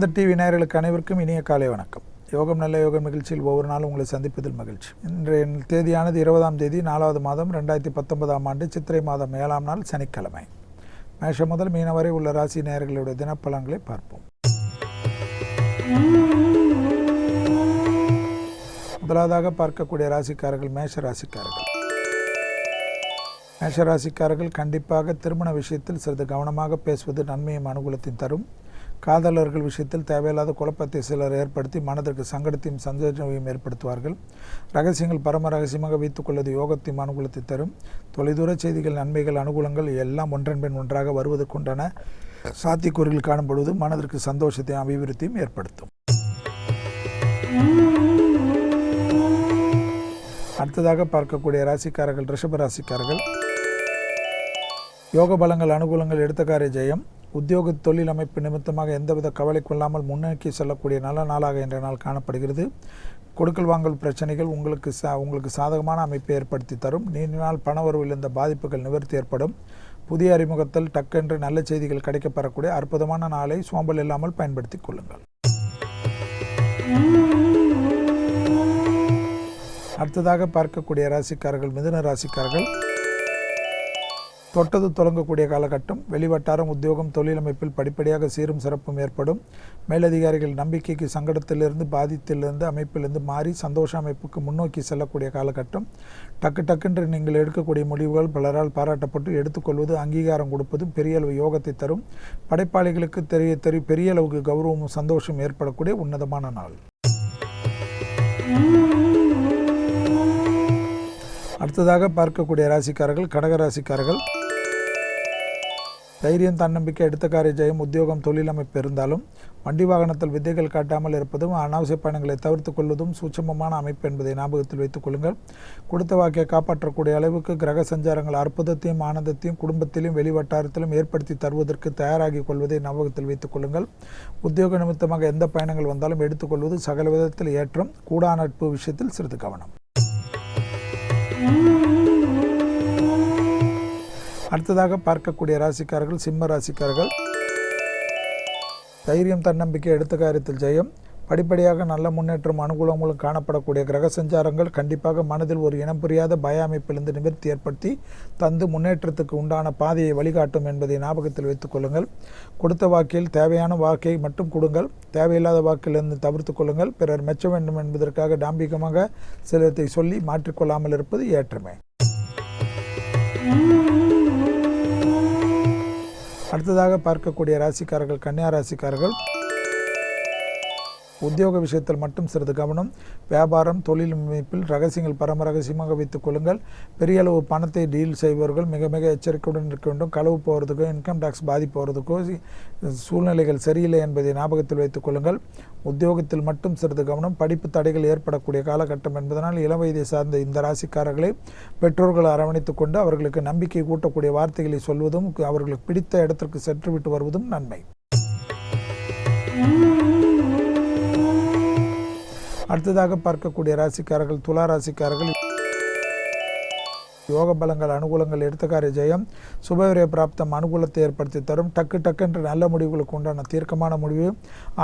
ஆனந்த TV நேயர்களுக்கு அனைவருக்கும் இனிய காலை வணக்கம். யோகம் நல்ல யோகம் நிகழ்ச்சியில் ஒவ்வொரு நாளும் உங்களை சந்திப்பதில் மகிழ்ச்சி. இன்றைய தேதியானது 20ஆம் தேதி 4வது மாதம் 2019ஆம் ஆண்டு சித்திரை மாதம் 7ஆம் நாள் சனிக்கிழமை. மேஷம் முதல் மீன வரை உள்ள ராசி நேயர்களுடைய தினப்பலன்களை பார்ப்போம். முதலாவதாக பார்க்கக்கூடிய ராசிக்காரர்கள் மேஷ ராசிக்காரர்கள். மேஷ ராசிக்காரர்கள் கண்டிப்பாக திருமண விஷயத்தில் சிறிது கவனமாக பேசுவது நன்மையும் அனுகூலத்தையும் தரும். காதலர்கள் விஷயத்தில் தேவையில்லாத குழப்பத்தை சிலர் ஏற்படுத்தி மனதிற்கு சங்கடத்தையும் சந்தோஷத்தையும் ஏற்படுத்துவார்கள். ரகசியங்கள் பரம ரகசியமாக வைத்துக் கொள்வது யோகத்தையும் அனுகூலத்தை தரும். தொலைதூர செய்திகள், நன்மைகள், அனுகூலங்கள் எல்லாம் ஒன்றன் பின் ஒன்றாக வருவதற்குண்டான சாத்தியக்கூறுகள் காணப்படுவது மனதிற்கு சந்தோஷத்தையும் அபிவிருத்தியும் ஏற்படுத்தும். அடுத்ததாக பார்க்கக்கூடிய ராசிக்காரர்கள் ரிஷப ராசிக்காரர்கள். யோக பலங்கள், அனுகூலங்கள், எடுத்த காரிய ஜெயம். உத்தியோக தொழில் அமைப்பு நிமித்தமாக எந்தவித கவலை கொள்ளாமல் முன்னோக்கி செல்லக்கூடிய நல்ல நாளாக இன்றைய நாள் காணப்படுகிறது. கொடுக்கல் வாங்கல் பிரச்சனைகள் உங்களுக்கு சாதகமான அமைப்பை ஏற்படுத்தி தரும். நீண்ட நாள் பணவரவில் இருந்த பாதிப்புகள் நிவர்த்தி ஏற்படும். புதிய அறிமுகத்தில் டக்கென்று நல்ல செய்திகள் கிடைக்கப்பெறக்கூடிய அற்புதமான நாளை சோம்பல் இல்லாமல் பயன்படுத்திக் கொள்ளுங்கள். அடுத்ததாக பார்க்கக்கூடிய ராசிக்காரர்கள் மிதுன ராசிக்காரர்கள். தொட்டது தொடங்கக்கூடிய காலகட்டம். வெளிவட்டாரம், உத்தியோகம், தொழில் அமைப்பில் படிப்படியாக சீரும் சிறப்பும் ஏற்படும். மேலதிகாரிகள் நம்பிக்கைக்கு சங்கடத்திலிருந்து பாதித்திலிருந்து அமைப்பிலிருந்து மாறி சந்தோஷ அமைப்புக்கு முன்னோக்கி செல்லக்கூடிய காலகட்டம். டக்குன்று நீங்கள் எடுக்கக்கூடிய முடிவுகள் பலரால் பாராட்டப்பட்டு எடுத்துக்கொள்வது, அங்கீகாரம் கொடுப்பது பெரிய அளவு யோகத்தை தரும். படைப்பாளிகளுக்கு பெரிய அளவுக்கு கௌரவமும் சந்தோஷம் ஏற்படக்கூடிய உன்னதமான நாள். அடுத்ததாக பார்க்கக்கூடிய ராசிக்காரர்கள் கடக ராசிக்காரர்கள். தைரியம், தன்னம்பிக்கை, எடுத்த காரிய ஜெயம். உத்தியோகம், தொழில் அமைப்பு இருந்தாலும் வண்டி வாகனத்தில் வித்தைகள் காட்டாமல் இருப்பதும் அனாவசிய பயணங்களை தவிர்த்துக் கொள்வதும் சூட்சமமான அமைப்பு என்பதை ஞாபகத்தில் வைத்துக் கொள்ளுங்கள். கொடுத்த வாக்கை காப்பாற்றக்கூடிய அளவுக்கு கிரக சஞ்சாரங்கள் அற்புதத்தையும் ஆனந்தத்தையும் குடும்பத்திலும் வெளிவட்டாரத்திலும் ஏற்படுத்தி தருவதற்கு தயாராகி கொள்வதை ஞாபகத்தில் வைத்துக் கொள்ளுங்கள். உத்தியோக நிமித்தமாக எந்த பயணங்கள் வந்தாலும் எடுத்துக்கொள்வது சகல விதத்தில் ஏற்றம். கூடா நட்பு விஷயத்தில் சிறிது கவனம். அடுத்ததாக பார்க்கக்கூடிய ராசிக்காரர்கள் சிம்ம ராசிக்காரர்கள். தைரியம், தன்னம்பிக்கை, எடுத்த காரியத்தில் ஜெயம். படிப்படியாக நல்ல முன்னேற்றம், அனுகூலங்களும் காணப்படக்கூடிய கிரக சஞ்சாரங்கள் கண்டிப்பாக மனதில் ஒரு இனம் புரியாத பய அமைப்பிலிருந்து நிவர்த்தி ஏற்படுத்தி தந்து முன்னேற்றத்துக்கு உண்டான பாதையை வழிகாட்டும் என்பதை ஞாபகத்தில் வைத்துக் கொள்ளுங்கள். கொடுத்த வாக்கில் தேவையான வாக்கை மட்டும் கொடுங்கள். தேவையில்லாத வாக்கிலிருந்து தவிர்த்து கொள்ளுங்கள். பிறர் மெச்ச வேண்டும் என்பதற்காக டாம்பிகமாக சிலத்தை சொல்லி மாற்றிக்கொள்ளாமல் இருப்பது ஏற்றமே. அடுத்ததாக பார்க்கக்கூடிய ராசிக்காரர்கள் கன்னியா ராசிக்காரர்கள். உத்தியோக விஷயத்தில் மட்டும் சிறிது கவனம். வியாபாரம், தொழில் அமைப்பில் ரகசியங்கள் பரம ரகசியமாக வைத்துக் கொள்ளுங்கள். பெரிய அளவு பணத்தை டீல் செய்பவர்கள் மிக மிக எச்சரிக்கையுடன் இருக்க வேண்டும். களவு போகிறதுக்கோ இன்கம் டேக்ஸ் பாதிப்பு போகிறதுக்கோ சூழ்நிலைகள் சரியில்லை என்பதை ஞாபகத்தில் வைத்துக் கொள்ளுங்கள். உத்தியோகத்தில் மட்டும் சிறிது கவனம். படிப்பு தடைகள் ஏற்படக்கூடிய காலகட்டம் என்பதனால் இளம் வயதை சார்ந்த இந்த ராசிக்காரர்களை பெற்றோர்கள் அரவணைத்துக் கொண்டு அவர்களுக்கு நம்பிக்கை கூட்டக்கூடிய வார்த்தைகளை சொல்வதும் அவர்களுக்கு பிடித்த இடத்திற்கு சென்றுவிட்டு வருவதும் நன்மை. அடுத்ததாக பார்க்கக்கூடிய ராசிக்காரர்கள் துலா ராசிக்காரர்கள். யோக பலங்கள், அனுகூலங்கள், எடுத்த காரிய ஜெயம். சுபவிரய பிராப்தம் அனுகூலத்தை ஏற்படுத்தி தரும். டக்கென்று நல்ல முடிவுகளுக்கு உண்டான தீர்க்கமான முடிவு.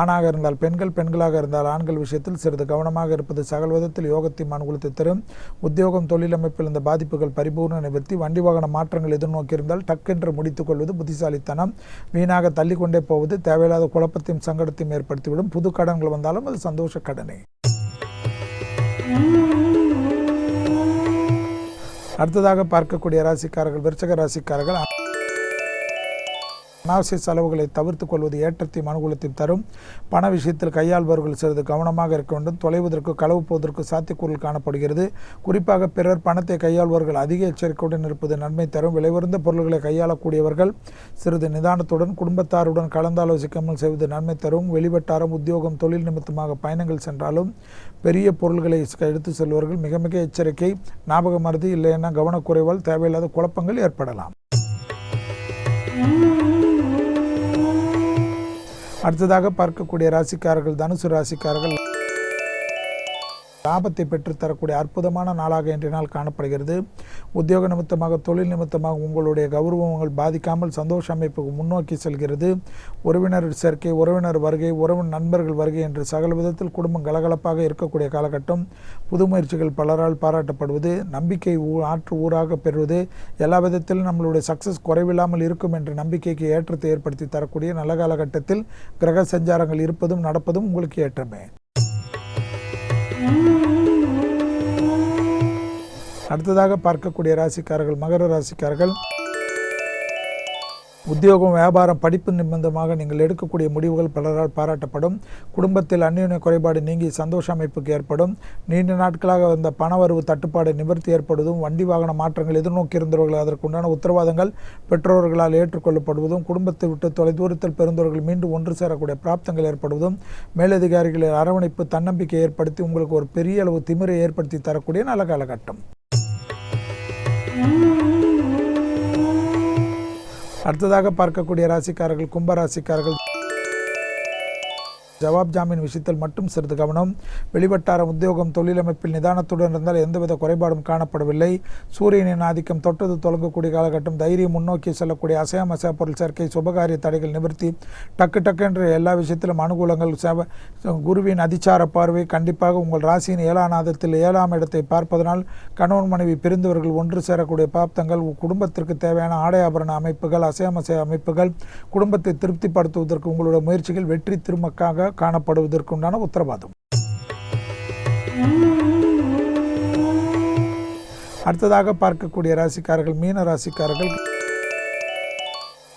ஆணாக இருந்தால் பெண்கள், பெண்களாக இருந்தால் ஆண்கள் விஷயத்தில் சிறிது கவனமாக இருப்பது சகல விதத்தில் யோகத்தையும் அனுகூலத்தை தரும். உத்தியோகம், தொழில் அமைப்பில் இந்த பாதிப்புகள் பரிபூர்ண நிவர்த்தி. வண்டி வாகன மாற்றங்கள் எதிர்நோக்கியிருந்தால் டக்கென்று முடித்துக் கொள்வது புத்திசாலித்தனம். வீணாக தள்ளிக்கொண்டே போவது தேவையில்லாத குழப்பத்தையும் சங்கடத்தையும் ஏற்படுத்திவிடும். புது கடன்கள் வந்தாலும் அது சந்தோஷ கடனே. அடுத்ததாக பார்க்கக்கூடிய ராசிக்காரர்கள் விருச்சிக ராசிக்காரர்கள். அனாவசிய செலவுகளை தவிர்த்துக் கொள்வது ஏற்றத்தையும் அனுகூலத்தையும் தரும். பண விஷயத்தில் கையாள்பவர்கள் சிறிது கவனமாக இருக்க வேண்டும். தொலைவதற்கு, களவு போவதற்கு சாத்தியக்கூறுகள் காணப்படுகிறது. குறிப்பாக பிறர் பணத்தை கையாள்பவர்கள் அதிக எச்சரிக்கையுடன் இருப்பது நன்மை தரும். விலையுறந்த பொருள்களை கையாளக்கூடியவர்கள் சிறிது நிதானத்துடன் குடும்பத்தாருடன் கலந்தாலோசிக்காமல் செய்வது நன்மை தரும். வெளிவட்டாரம், உத்தியோகம், தொழில் நிமித்தமாக பயணங்கள் சென்றாலும் பெரிய பொருள்களை எடுத்து செல்வர்கள் மிக மிக எச்சரிக்கை. ஞாபக மறதி இல்லைன்னா கவனக்குறைவால் தேவையில்லாத குழப்பங்கள் ஏற்படலாம். அடுத்ததாக பார்க்கக்கூடிய ராசிக்காரர்கள் தனுசு ராசிக்காரர்கள். லாபத்தை பெற்றுத்தரக்கூடிய அற்புதமான நாளாக இன்றைய நாள் காணப்படுகிறது. உத்தியோக நிமித்தமாக, தொழில் நிமித்தமாக உங்களுடைய கௌரவங்கள் பாதிக்காமல் சந்தோஷ அமைப்புக்கு முன்னோக்கி செல்கிறது. உறவினர் சேர்க்கை, உறவினர் வருகை, உறவின் நண்பர்கள் வருகை என்று சகல விதத்தில் குடும்பம் கலகலப்பாக இருக்கக்கூடிய காலகட்டம். புது முயற்சிகள் பலரால் பாராட்டப்படுவது, நம்பிக்கை ஆற்று ஊராக பெறுவது, எல்லா விதத்திலும் நம்மளுடைய சக்சஸ் குறைவில்லாமல் இருக்கும் என்ற நம்பிக்கைக்கு ஏற்றத்தை ஏற்படுத்தி தரக்கூடிய நல்ல காலகட்டத்தில் கிரக சஞ்சாரங்கள் இருப்பதும் நடப்பதும் உங்களுக்கு ஏற்றமே. அடுத்ததாக பார்க்கக்கூடிய ராசிக்காரர்கள் மகர ராசிக்காரர்கள். உத்தியோகம், வியாபாரம், படிப்பு நிமித்தமாக நீங்கள் எடுக்கக்கூடிய முடிவுகள் பலரால் பாராட்டப்படும். குடும்பத்தில் அந்யோன்ய குறைபாடு நீங்கி சந்தோஷ அமைப்புக்கு ஏற்படும். நீண்ட நாட்களாக வந்த பணவரவு தட்டுப்பாடு நிவர்த்தி ஏற்படுவதும், வண்டி வாகன மாற்றங்கள் எதிர்நோக்கி இருந்தவர்கள் அதற்குண்டான உத்தரவாதங்கள் பெற்றோர்களால் ஏற்றுக்கொள்ளப்படுவதும், குடும்பத்தை விட்டு தொலைதூரத்தில் பிறந்தவர்கள் மீண்டும் ஒன்று சேரக்கூடிய பிராப்தங்கள் ஏற்படுவதும், மேலதிகாரிகளின் அரவணைப்பு தன்னம்பிக்கை ஏற்படுத்தி உங்களுக்கு ஒரு பெரிய அளவு திமிரை ஏற்படுத்தி தரக்கூடிய நல்ல காலகட்டம். அடுத்ததாக பார்க்கக்கூடிய ராசிக்காரர்கள் கும்பராசிக்காரர்கள். ஜவாப் ஜாமீன் விஷயத்தில் மட்டும் சிறிது கவனம். வெளிவட்டார உத்தியோகம், தொழிலமைப்பில் நிதானத்துடன் இருந்தால் எந்தவித குறைபாடும் காணப்படவில்லை. சூரியனின் ஆதிக்கம் தொட்டது தொடங்கக்கூடிய காலகட்டம். தைரியம், முன்னோக்கி செல்லக்கூடிய அசையா பொருள் சேர்க்கை, சுபகாரிய தடைகள் நிவர்த்தி, டக்கு என்ற எல்லா விஷயத்திலும் அனுகூலங்கள். குருவின் அதிச்சார பார்வை கண்டிப்பாக உங்கள் ராசியின் 7ஆம் நாதத்தில் 7ஆம் இடத்தை பார்ப்பதனால் கணவன் மனைவி பிரிந்தவர்கள் ஒன்று சேரக்கூடிய பிராப்தங்கள், குடும்பத்திற்கு தேவையான ஆடை ஆபரண அமைப்புகள், அசையா அமைப்புகள், குடும்பத்தை திருப்திப்படுத்துவதற்கு உங்களுடைய முயற்சிகள் வெற்றி திருமக்காக காணப்படுவதற்குண்டான உத்தரவாதம். அடுத்ததாக பார்க்கக்கூடிய ராசிக்காரர்கள் மீன ராசிக்காரர்கள்.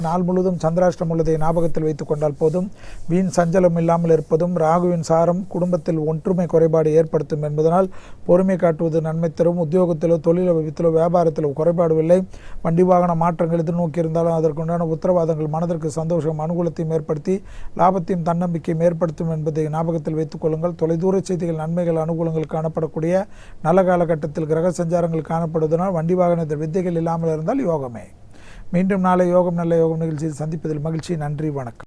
நாள் முழுவதும் சந்திராஷ்டிரம் உள்ளதை ஞாபகத்தில் வைத்துக் கொண்டால் போதும். வீண் சஞ்சலம் இல்லாமல் இருப்பதும், ராகுவின் சாரம் குடும்பத்தில் ஒற்றுமை குறைபாடு ஏற்படுத்தும் என்பதனால் பொறுமை காட்டுவது நன்மை தரும். உத்தியோகத்திலோ, தொழிலோ, வியாபாரத்திலோ குறைபாடு இல்லை. வண்டி வாகன மாற்றங்கள் எதிர்நோக்கி இருந்தாலும் அதற்குண்டான உத்தரவாதங்கள் மனதிற்கு சந்தோஷம், அனுகூலத்தையும் ஏற்படுத்தி லாபத்தையும் தன்னம்பிக்கையும் ஏற்படுத்தும் என்பதை ஞாபகத்தில் வைத்துக் கொள்ளுங்கள். தொலைதூர செய்திகள், நன்மைகள், அனுகூலங்கள் காணப்படக்கூடிய நல்ல காலகட்டத்தில் கிரக சஞ்சாரங்கள் காணப்படுவதனால் வண்டி வாகனத்தில் வித்தைகள் இல்லாமல் இருந்தால் யோகமே. மீண்டும் நாளை யோகம் நல்ல யோகம் நிகழ்ச்சியில் சந்திப்பதில் மகிழ்ச்சி. நன்றி, வணக்கம்.